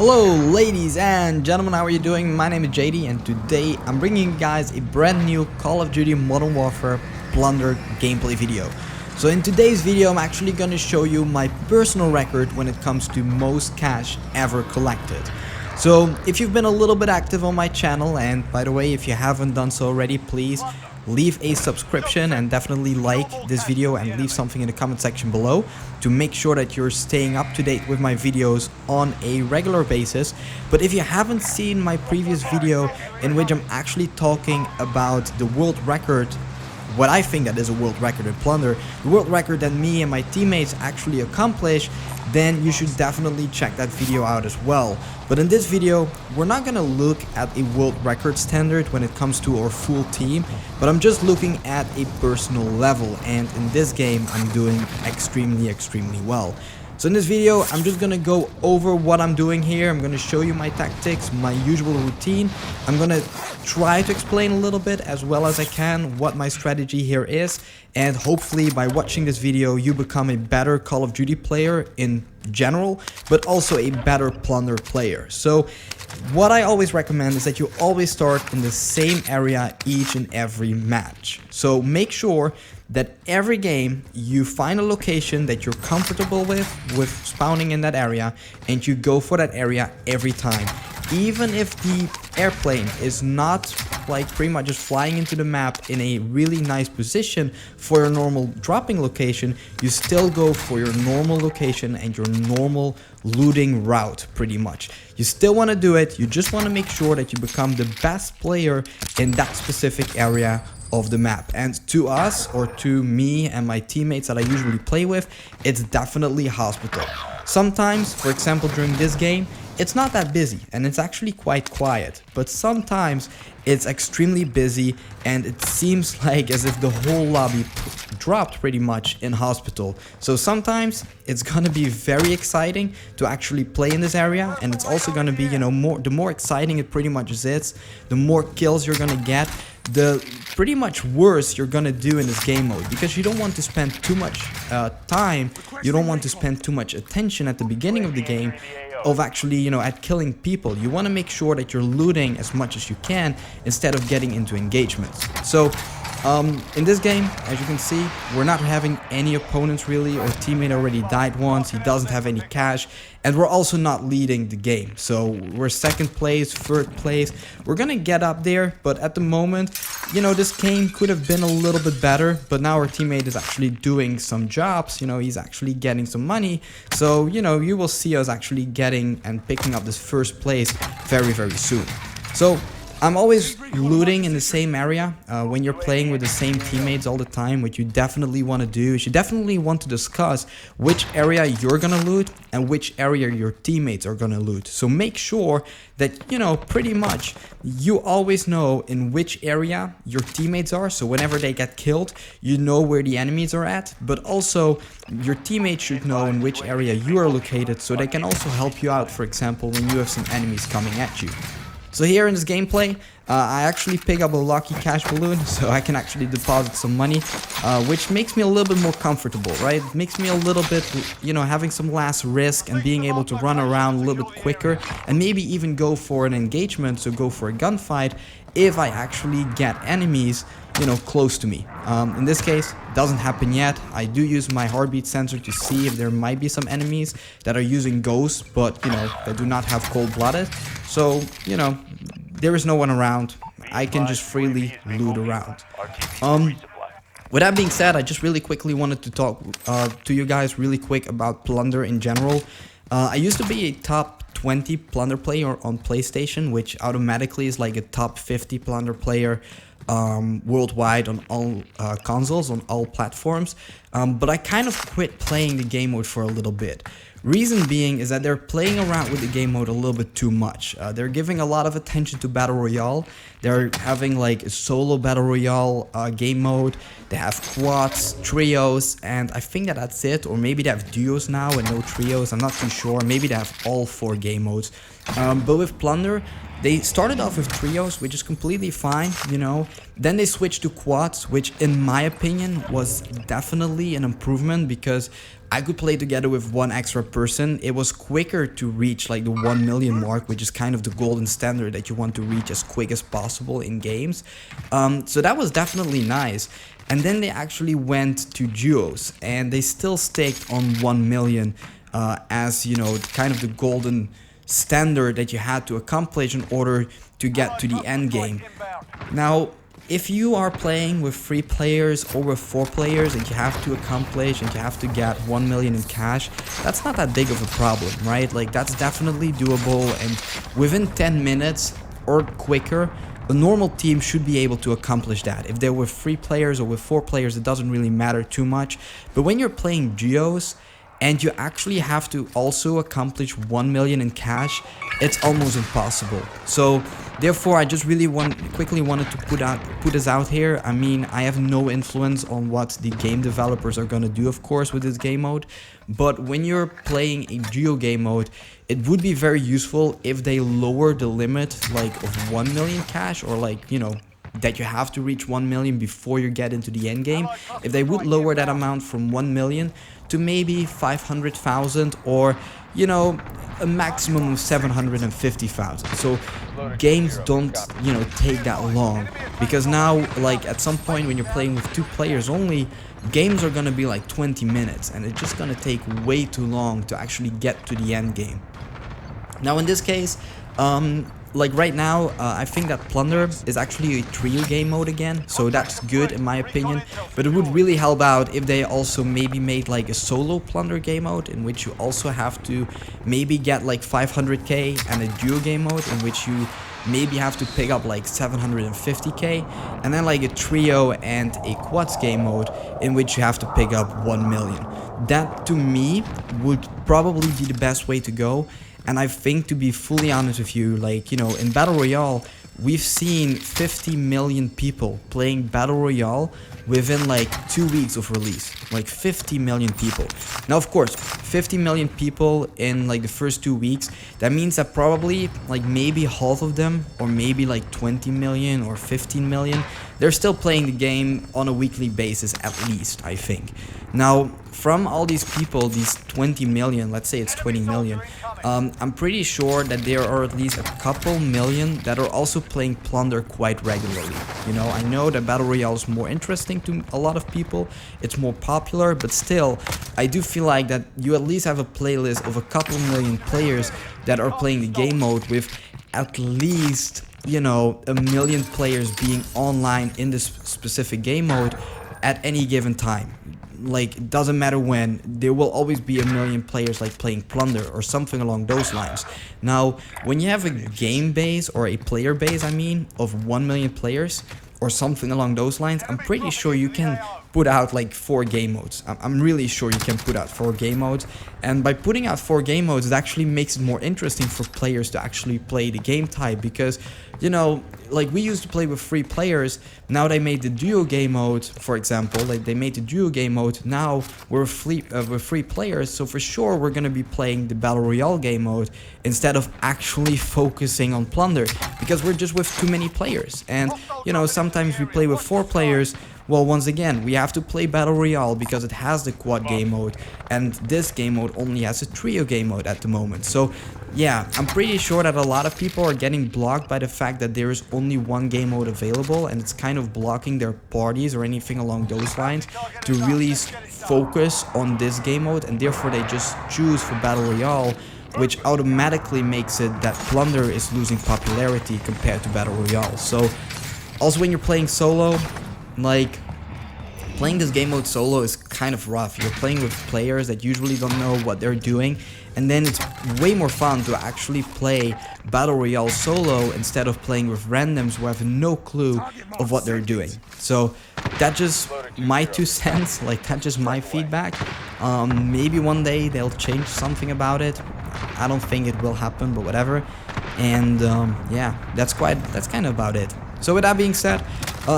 Hello ladies and gentlemen, how are you doing? My name is JD and today I'm bringing you guys a brand new Call of Duty Modern Warfare Plunder gameplay video. So in today's video I'm actually going to show you my personal record when it comes to most cash ever collected. So if you've been a little bit active on my channel, and by the way, if you haven't done so already, please leave a subscription and definitely like this video and leave something in the comment section below to make sure that you're staying up to date with my videos on a regular basis. But if you haven't seen my previous video in which I'm actually talking about the world record, what I think that is a world record in Plunder, the world record that me and my teammates actually accomplished, then you should definitely check that video out as well. But in this video, we're not gonna look at a world record standard when it comes to our full team, but I'm just looking at a personal level, and in this game I'm doing extremely well. So in this video, I'm just gonna go over what I'm doing here. I'm gonna show you my tactics, my usual routine. I'm gonna try to explain a little bit as well as I can what my strategy here is, and hopefully by watching this video you become a better Call of Duty player in general, but also a better Plunder player. So what I always recommend is that you always start in the same area each and every match. So make sure that every game you find a location that you're comfortable with spawning in that area, and you go for that area every time. Even if the airplane is not like pretty much just flying into the map in a really nice position for your normal dropping location, you still go for your normal location and your normal looting route pretty much. You still want to do it, you just want to make sure that you become the best player in that specific area of the map. And to us, or to me and my teammates that I usually play with, it's definitely hospital. Sometimes, for example during this game, it's not that busy and it's actually quite quiet, but sometimes it's extremely busy and it seems like as if the whole lobby dropped pretty much in hospital. So sometimes it's gonna be very exciting to actually play in this area, and it's also gonna be, you know, the more exciting it pretty much is, the more kills you're gonna get, the pretty much worse you're gonna do in this game mode, because you don't want to spend too much time, you don't want to spend too much attention at the beginning of the game of actually, you know, at killing people. You want to make sure that you're looting as much as you can instead of getting into engagements. So in this game, as you can see, we're not having any opponents really. Our teammate already died once, he doesn't have any cash, and we're also not leading the game. So we're second place, third place. We're gonna get up there, but at the moment, you know, this game could have been a little bit better, but now our teammate is actually doing some jobs, you know, he's actually getting some money. So, you know, you will see us actually getting and picking up this first place very soon. So I'm always looting in the same area. When you're playing with the same teammates all the time, what you definitely want to do is you definitely want to discuss which area you're gonna loot and which area your teammates are gonna loot. So make sure that, you know, pretty much you always know in which area your teammates are, so whenever they get killed you know where the enemies are at, but also your teammates should know in which area you are located, so they can also help you out, for example when you have some enemies coming at you. So here in this gameplay, I actually pick up a lucky cash balloon, so I can actually deposit some money, which makes me a little bit more comfortable, right? It makes me a little bit, you know, having some less risk and being able to run around a little bit quicker and maybe even go for an engagement, so go for a gunfight if I actually get enemies, you know, close to me. In this case, it doesn't happen yet. I do use my heartbeat sensor to see if there might be some enemies that are using ghosts, but, you know, they do not have cold-blooded. So, you know, there is no one around. I can just freely loot around. With that being said, I just really quickly wanted to talk to you guys really quick about Plunder in general. I used to be a top 20 Plunder player on PlayStation, which automatically is like a top 50 Plunder player worldwide on all consoles, on all platforms, but I kind of quit playing the game mode for a little bit. Reason being is that they're playing around with the game mode a little bit too much. They're giving a lot of attention to Battle Royale. They're having like a solo Battle Royale game mode. They have quads, trios, and I think that that's it. Or maybe they have duos now and no trios, I'm not too sure. Maybe they have all 4 game modes. But with Plunder, they started off with trios, which is completely fine, you know. Then they switched to quads, which in my opinion was definitely an improvement because I could play together with one extra person. It was quicker to reach like the 1 million mark, which is kind of the golden standard that you want to reach as quick as possible in games. So that was definitely nice. And then they actually went to duos, and they still staked on 1 million as, you know, kind of the golden standard that you had to accomplish in order to get to the end game. Now, if you are playing with 3 players or with 4 players and you have to accomplish and you have to get 1 million in cash, that's not that big of a problem, right? Like, that's definitely doable, and within 10 minutes or quicker, a normal team should be able to accomplish that. If they're with 3 players or with 4 players, it doesn't really matter too much. But when you're playing duos and you actually have to also accomplish 1 million in cash, it's almost impossible. So therefore, I just really quickly wanted to put this out here. I mean, I have no influence on what the game developers are gonna do, of course, with this game mode. But when you're playing a duo game mode, it would be very useful if they lower the limit, like, of 1 million cash, or like, you know, that you have to reach 1 million before you get into the end game. If they would lower that amount from 1 million to maybe 500,000, or, you know, a maximum of 750,000. So games don't, you know, take that long, because now, like, at some point when you're playing with 2 players only, games are gonna be like 20 minutes, and it's just gonna take way too long to actually get to the end game. Now in this case, like right now, I think that Plunder is actually a trio game mode again, so that's good in my opinion. But it would really help out if they also maybe made like a solo Plunder game mode, in which you also have to maybe get like 500k, and a duo game mode in which you maybe have to pick up like 750k, and then like a trio and a quads game mode in which you have to pick up 1 million. That to me would probably be the best way to go. And I think, to be fully honest with you, like, you know, in Battle Royale, we've seen 50 million people playing Battle Royale within like 2 weeks of release. Like 50 million people. Now, of course, 50 million people in like the first 2 weeks, that means that probably like maybe half of them, or maybe like 20 million or 15 million, they're still playing the game on a weekly basis at least, I think. Now, from all these people, these 20 million, let's say it's 20 million, I'm pretty sure that there are at least a couple million that are also playing Plunder quite regularly. You know, I know that Battle Royale is more interesting to a lot of people, it's more popular, but still, I do feel like that you at least have a playlist of a couple million players that are playing the game mode, with at least, you know, a million players being online in this specific game mode at any given time. Like, it doesn't matter when, there will always be a million players like playing Plunder or something along those lines. Now, when you have a game base, or a player base, I mean, of 1 million players or something along those lines, I'm pretty sure you can put out like 4 game modes. I'm really sure you can put out 4 game modes, and by putting out 4 game modes, it actually makes it more interesting for players to actually play the game type, because, you know, like, we used to play with 3 players, now they made the duo game mode, for example, like they made the duo game mode, now we're 3 players, so for sure we're gonna be playing the Battle Royale game mode instead of actually focusing on Plunder, because we're just with too many players. And, you know, sometimes we play with 4 players, well, once again, we have to play Battle Royale because it has the quad game mode, and this game mode only has a trio game mode at the moment. So yeah, I'm pretty sure that a lot of people are getting blocked by the fact that there is only 1 game mode available, and it's kind of blocking their parties or anything along those lines to really focus on this game mode, and therefore they just choose for Battle Royale, which automatically makes it that Plunder is losing popularity compared to Battle Royale. So also, when you're playing solo, like, playing this game mode solo is kind of rough. You're playing with players that usually don't know what they're doing, and then it's way more fun to actually play Battle Royale solo instead of playing with randoms who have no clue of what they're doing. So that's just my 2 cents, like, that's just my feedback. Maybe one day they'll change something about it. I don't think it will happen, but whatever. And yeah, that's kind of about it. So with that being said,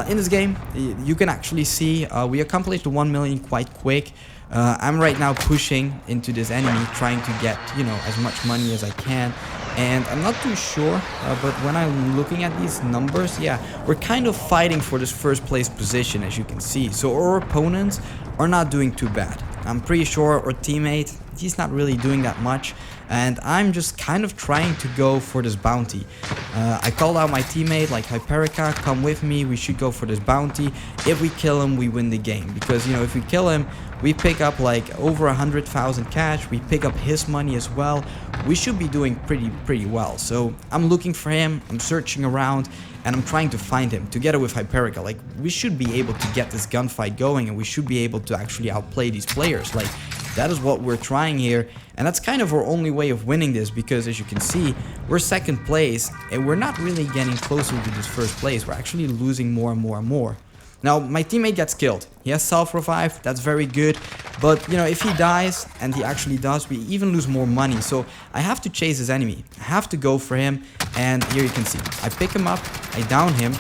in this game, you can actually see we accomplished the 1 million quite quick. I'm right now pushing into this enemy, trying to get, you know, as much money as I can. And I'm not too sure, but when I'm looking at these numbers, yeah, we're kind of fighting for this first place position, as you can see. So our opponents are not doing too bad. I'm pretty sure our teammate, he's not really doing that much, and I'm just kind of trying to go for this bounty. I called out my teammate like, Hyperica, come with me, we should go for this bounty. If we kill him, we win the game, because you know, if we kill him, we pick up like over 100,000 cash, we pick up his money as well. We should be doing pretty well. So I'm looking for him, I'm searching around, and I'm trying to find him together with Hyperica. Like, we should be able to get this gunfight going, and we should be able to actually outplay these players. Like, that is what we're trying here, and that's kind of our only way of winning this, because as you can see, we're second place and we're not really getting closer to this first place. We're actually losing more and more and more. Now, my teammate gets killed. He has self-revive, that's very good. But, you know, if he dies, and he actually does, we even lose more money. So I have to chase his enemy. I have to go for him. And here you can see, I pick him up, I down him,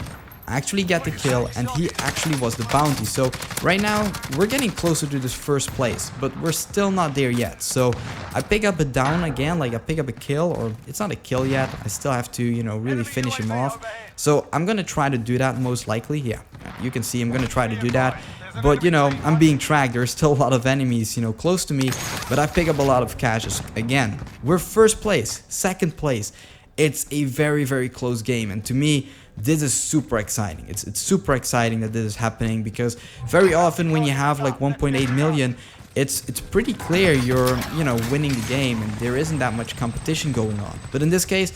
I actually get the kill, and he actually was the bounty. So right now, we're getting closer to this first place, but we're still not there yet. So I pick up a down again, like I pick up a kill, or it's not a kill yet. I still have to, you know, really finish him off. So I'm gonna try to do that most likely. Yeah, you can see I'm gonna try to do that. But, you know, I'm being tracked. There's still a lot of enemies, you know, close to me. But I pick up a lot of cash. Again, we're first place, second place. It's a very close game. And to me, this is super exciting. It's super exciting that this is happening, because very often when you have like 1.8 million, it's pretty clear you're, you know, winning the game and there isn't that much competition going on. But in this case,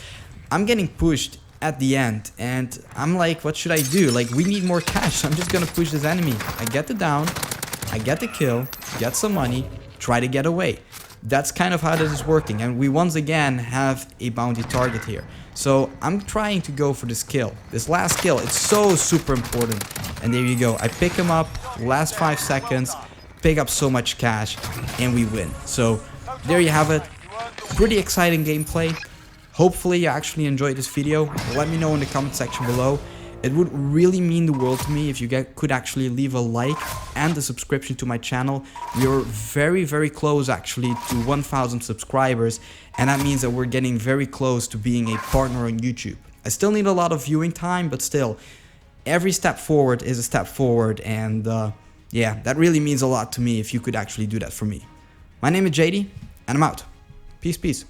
I'm getting pushed at the end and I'm like, what should I do? Like, we need more cash, so I'm just gonna push this enemy. I get the down, I get the kill, get some money, try to get away. That's kind of how this is working, and we once again have a bounty target here. So I'm trying to go for this kill. This last kill, it's so super important. And there you go, I pick him up, last 5 seconds, pick up so much cash, and we win. So there you have it, pretty exciting gameplay. Hopefully you actually enjoyed this video. Let me know in the comment section below. It would really mean the world to me if you could actually leave a like and a subscription to my channel. We are very close actually to 1,000 subscribers, and that means that we're getting very close to being a partner on YouTube. I still need a lot of viewing time, but still, every step forward is a step forward, and yeah, that really means a lot to me if you could actually do that for me. My name is JD, and I'm out. Peace.